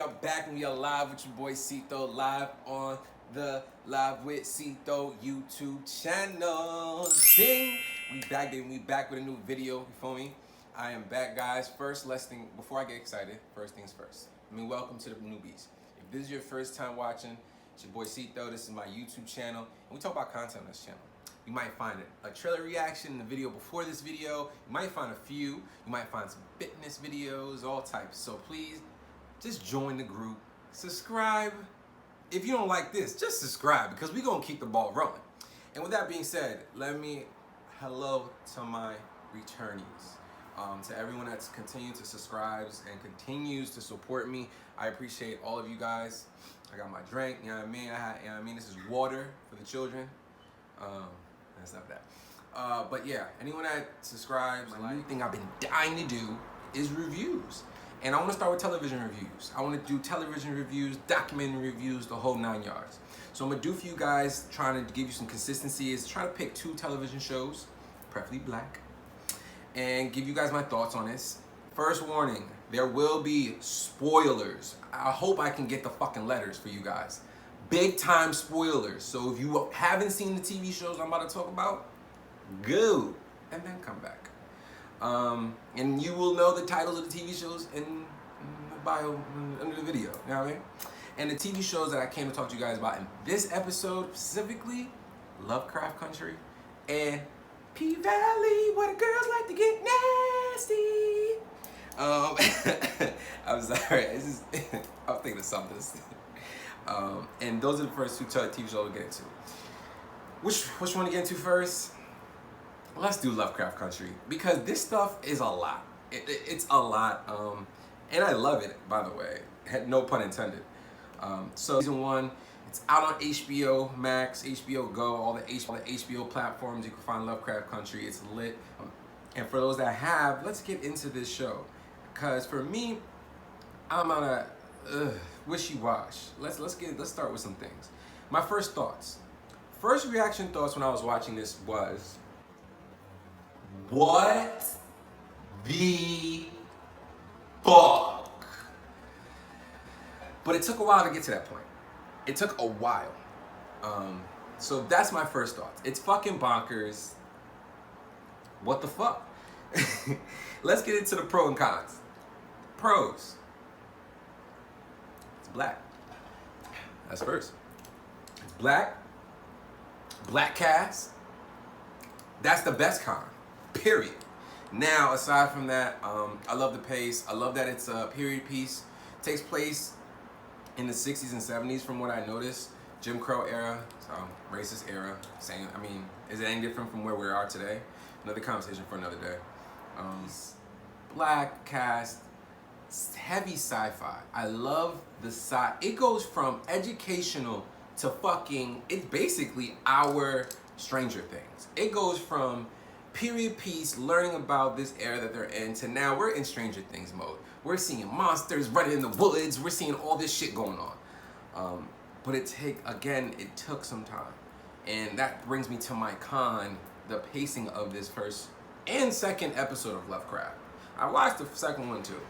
are back and we are live with your boy Cito, live on the Live with Cito YouTube channel. Ding! We back, baby. We back with a new video. You feel me? I am back, guys. First, before I get excited, first things first. Welcome to the newbies. If this is your first time watching, it's your boy Cito. This is my YouTube channel, and we talk about content on this channel. You might find a trailer reaction in the video before this video. You might find a few. You might find some fitness videos, all types. So please, just join the group. Subscribe. If you don't like this, just subscribe because we're going to keep the ball rolling. And with that being said, hello to my returnees. To everyone that's continued to subscribe and continues to support me, I appreciate all of you guys. I got my drink, you know what I mean? This is water for the children. That's not that. But yeah, anyone that subscribes, the new thing I've been dying to do is reviews. And I want to start with television reviews. I want to do television reviews, documentary reviews, the whole 9 yards. So I'm going to do for you guys, trying to give you some consistency, is try to pick 2 television shows, preferably black, and give you guys my thoughts on this. First warning, there will be spoilers. I hope I can get the fucking letters for you guys. Big time spoilers. So if you haven't seen the TV shows I'm about to talk about, go and then come back. And you will know the titles of the TV shows in the bio under the video. You know what I mean? And the TV shows that I came to talk to you guys about in this episode specifically, Lovecraft Country and P-Valley, where the girls like to get nasty. I'm sorry. I'm thinking of something. And those are the first 2 TV shows we'll get into. Which one to get into first? Let's do Lovecraft Country, because this stuff is a lot. It's a lot, and I love it, by the way. No pun intended. So season 1, it's out on HBO Max, HBO Go, all the HBO platforms. You can find Lovecraft Country. It's lit. And for those that have, let's get into this show, because for me, I'm on a wishy-wash. Let's start with some things. My first reaction thoughts when I was watching this was, what the fuck? But it took a while to get to that point. It took a while. So that's my first thoughts. It's fucking bonkers. What the fuck? Let's get into the pros and cons. Pros. It's black. That's first. It's black. Black cast. That's the best con. Period. Now, aside from that, I love the pace. I love that it's a period piece. It takes place in the 60s and 70s from what I noticed. Jim Crow era, racist era. Is it any different from where we are today? Another conversation for another day. Black cast, heavy sci-fi. I love the it goes from educational to fucking, it's basically our Stranger Things. It goes from period piece, learning about this era that they're in, to now we're in Stranger Things mode. We're seeing monsters running in the woods. We're seeing all this shit going on. But it took some time. And that brings me to my con, the pacing of this first and second episode of Lovecraft. I watched the second one too.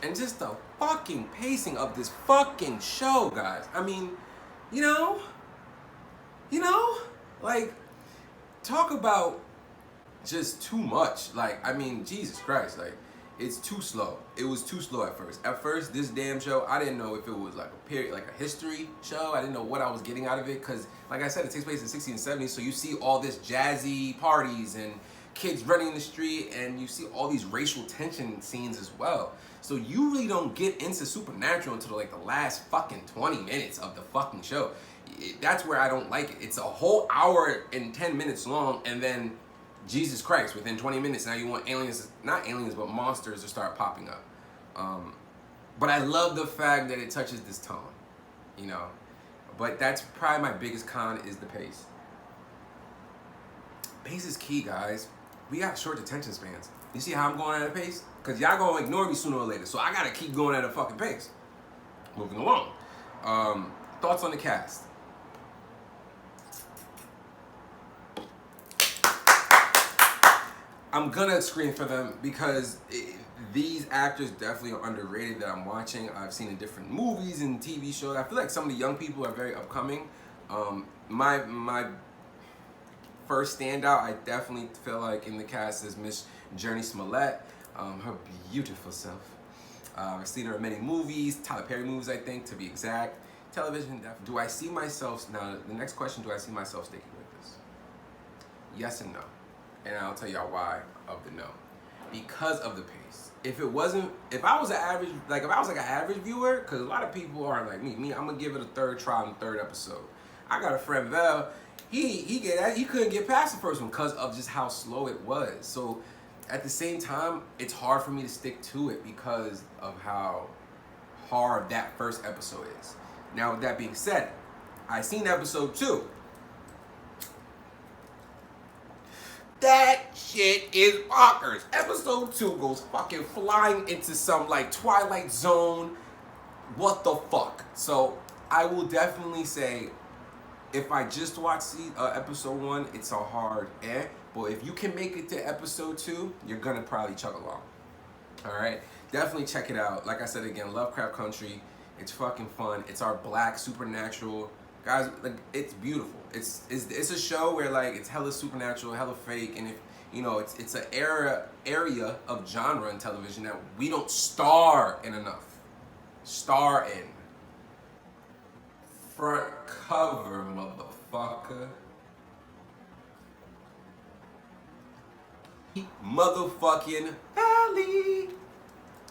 And just the fucking pacing of this fucking show, guys. Talk about just too much. Jesus Christ, it's too slow. It was too slow at first. At first, this damn show, I didn't know if it was like a period, like a history show. I didn't know what I was getting out of it, because like I said, it takes place in the 60s and 70s, so you see all this jazzy parties and kids running in the street, and you see all these racial tension scenes as well. So you really don't get into Supernatural until the last fucking 20 minutes of the fucking show. That's where I don't like it. It's a whole hour and 10 minutes long, and then Jesus Christ, within 20 minutes, now you want not aliens, but monsters to start popping up. But I love the fact that it touches this tone, But that's probably my biggest con, is the pace. Pace is key, guys. We got short attention spans. You see how I'm going at a pace? Because y'all going to ignore me sooner or later, so I got to keep going at a fucking pace. Moving along. Thoughts on the cast? I'm gonna scream for them because these actors definitely are underrated that I'm watching. I've seen in different movies and TV shows. I feel like some of the young people are very upcoming. My first standout, I definitely feel like in the cast is Miss Jurnee Smollett, her beautiful self. I've seen her in many movies, Tyler Perry movies, I think, to be exact. Television, do I see myself, now the next question, do I see myself sticking with this? Yes and no. And I'll tell y'all why of the no. Because of the pace. If I was an average, like if I was like an average viewer, because a lot of people aren't like me, I'm gonna give it a third try on the third episode. I got a friend, Val, he couldn't get past the first one because of just how slow it was. So at the same time, it's hard for me to stick to it because of how hard that first episode is. Now with that being said, I seen episode 2. That shit is bonkers. Episode 2 goes fucking flying into some like Twilight Zone. What the fuck? So I will definitely say, if I just watch episode 1, it's a hard eh. But if you can make it to episode 2, you're gonna probably chug along. Alright? Definitely check it out. Like I said again, Lovecraft Country. It's fucking fun. It's our black supernatural. Guys, like, it's beautiful. It's a show where like it's hella supernatural, hella fake, and if you know it's an area of genre in television that we don't star in enough. Star in. Front cover, motherfucker. Motherfucking Valley.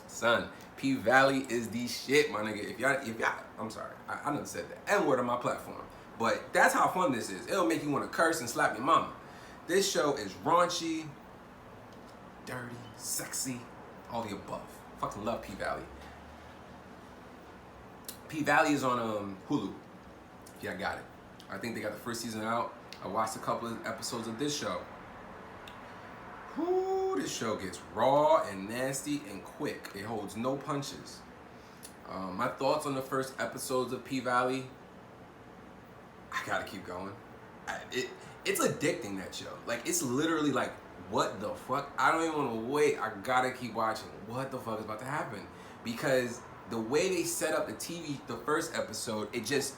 Son, P Valley is the shit, my nigga. If y'all, I'm sorry, I done said the N-word on my platform. But that's how fun this is. It'll make you want to curse and slap your mama. This show is raunchy, dirty, sexy, all the above. Fucking love P Valley. P Valley is on Hulu. Yeah, I got it. I think they got the first season out. I watched a couple of episodes of this show. Whoo, this show gets raw and nasty and quick. It holds no punches. My thoughts on the first episodes of P Valley. I gotta keep going. It's addicting, that show. Like, it's literally like, what the fuck? I don't even want to wait. I gotta keep watching. What the fuck is about to happen? Because the way they set up the TV, the first episode, it just,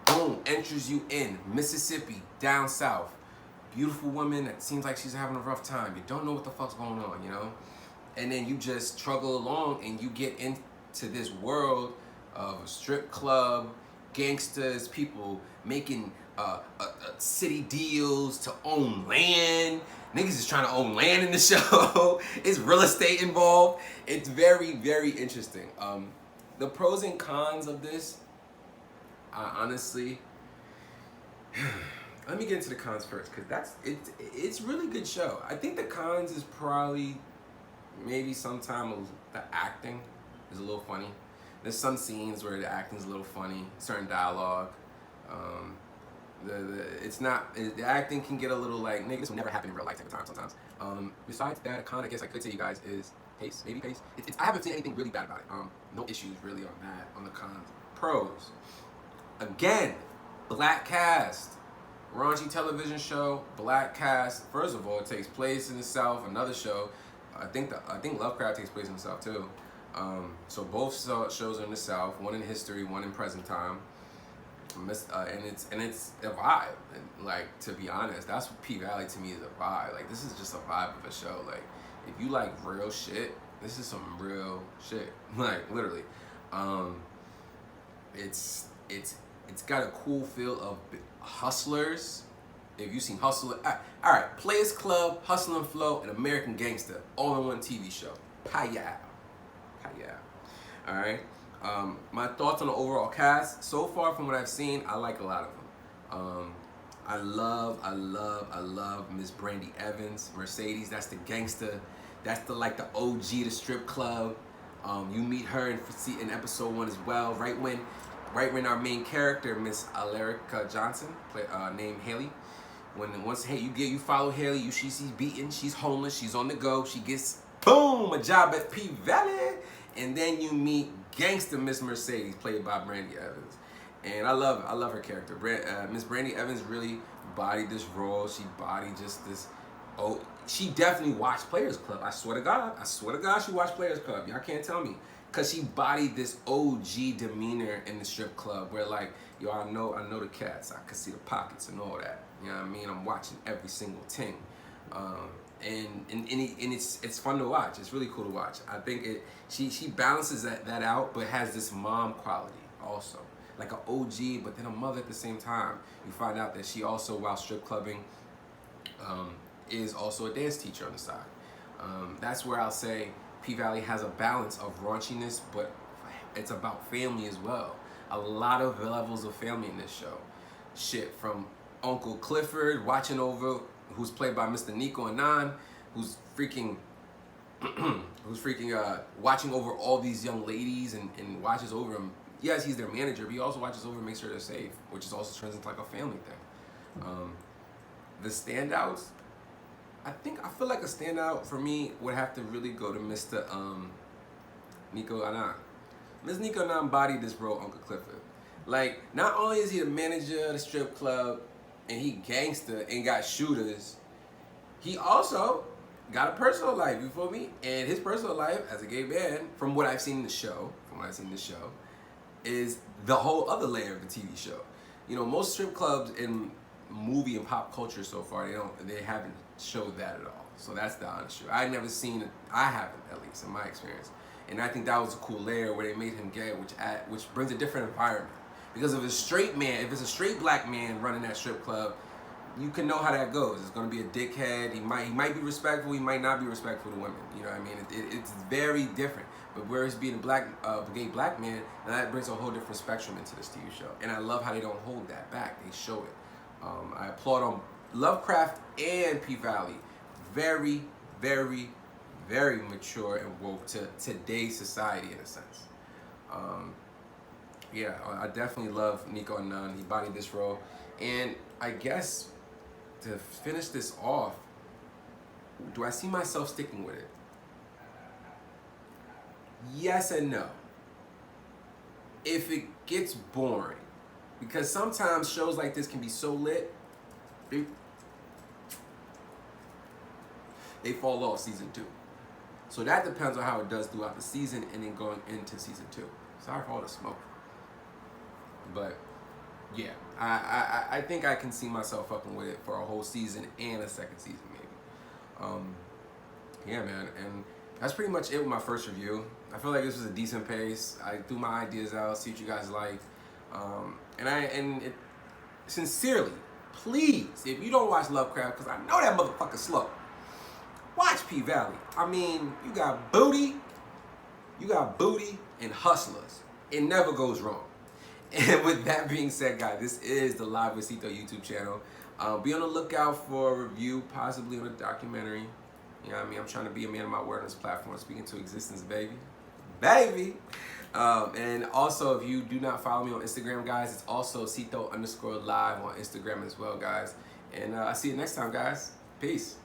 boom, enters you in. Mississippi, down south. Beautiful woman that seems like she's having a rough time. You don't know what the fuck's going on, you know? And then you just struggle along and you get into this world of a strip club, gangsters, people making city deals to own land. Niggas is trying to own land in the show. It's real estate involved. It's very, very interesting. The pros and cons of this, honestly, let me get into the cons first, because it's really good show. I think the cons is probably maybe sometimes the acting is a little funny. There's some scenes where the acting's a little funny, certain dialogue. The acting can get a little like, nigga, this will never happen in real life type of time sometimes. Besides that, a con I guess I could say you guys is pace, maybe pace. I haven't seen anything really bad about it. No issues really on that, on the cons. Pros. Again, black cast. Raunchy television show, black cast. First of all, it takes place in the South. Another show, I think Lovecraft takes place in the South too. So both shows are in the South. One in history, one in present time. And it's a vibe. And, like, to be honest, that's what P Valley to me is a vibe. Like, this is just a vibe of a show. Like, if you like real shit, this is some real shit. Like, literally. It's got a cool feel of Hustlers. If you've seen Hustler, all right, Players Club, Hustle and Flow, and American Gangster, all in one TV show. Paya. All right. My thoughts on the overall cast. So far, from what I've seen, I like a lot of them. I love Miss Brandy Evans, Mercedes. That's the gangster. That's the OG to strip club. You meet her in episode 1 as well. Right when our main character, Miss Alarica Johnson, named Haley. Once you follow Haley, she's beaten, she's homeless, she's on the go, she gets boom a job at P Valley, and then you meet gangster Miss Mercedes, played by Brandy Evans, and I love her character. Miss Brandy Evans really bodied this role. She bodied just this Oh, she definitely watched Players Club. I swear to God, she watched Players Club. Y'all can't tell me. Cause she bodied this OG demeanor in the strip club where like, yo, I know the cats. I can see the pockets and all that. You know what I mean? I'm watching every single thing. And it's fun to watch. It's really cool to watch. I think she balances that out, but has this mom quality also. Like an OG, but then a mother at the same time. You find out that she also, while strip clubbing, is also a dance teacher on the side. That's where I'll say P Valley has a balance of raunchiness, but it's about family as well. A lot of levels of family in this show. Shit, from Uncle Clifford watching over, who's played by Mr. Nico Anan, who's freaking watching over all these young ladies and watches over them. Yes, he's their manager, but he also watches over and makes sure they're safe, which is also turns into like a family thing. The standouts, I feel like a standout for me would have to really go to Mr. Nico Anan. Ms. Nico Anan embodied this role, Uncle Clifford. Like, not only is he the manager of the strip club and he gangster and got shooters, he also got a personal life, you feel me? And his personal life as a gay man, from what I've seen in the show, is the whole other layer of the TV show. You know, most strip clubs in movie and pop culture so far, they haven't showed that at all. So that's the honest truth. I haven't, at least in my experience. And I think that was a cool layer where they made him gay, which brings a different environment. Because if it's a straight black man running that strip club, you can know how that goes. It's going to be a dickhead. He might be respectful. He might not be respectful to women. You know what I mean? It's very different. But whereas being a gay black man, now that brings a whole different spectrum into this TV show. And I love how they don't hold that back. They show it. I applaud on Lovecraft and P Valley. Very, very, very mature and woke to today's society in a sense. Yeah, I definitely love Nico Anan. He bodied this role. And I guess to finish this off, do I see myself sticking with it? Yes and no. If it gets boring, because sometimes shows like this can be so lit, they fall off season 2. So that depends on how it does throughout the season and then going into season 2. Sorry for all the smoke. But yeah, I think I can see myself fucking with it for a whole season and a second season maybe. Yeah, man, and that's pretty much it with my first review. I feel like this was a decent pace. I threw my ideas out, see what you guys like. Sincerely, please, if you don't watch Lovecraft, because I know that motherfucker's slow, watch P Valley. I mean, you got booty and hustlers. It never goes wrong. And with that being said, guys, this is the Live with Cito YouTube channel. Be on the lookout for a review, possibly on a documentary. You know what I mean? I'm trying to be a man of my word on this platform, speaking to existence, baby. Baby! And also, if you do not follow me on Instagram, guys, it's also Cito_live on Instagram as well, guys. And I'll see you next time, guys. Peace.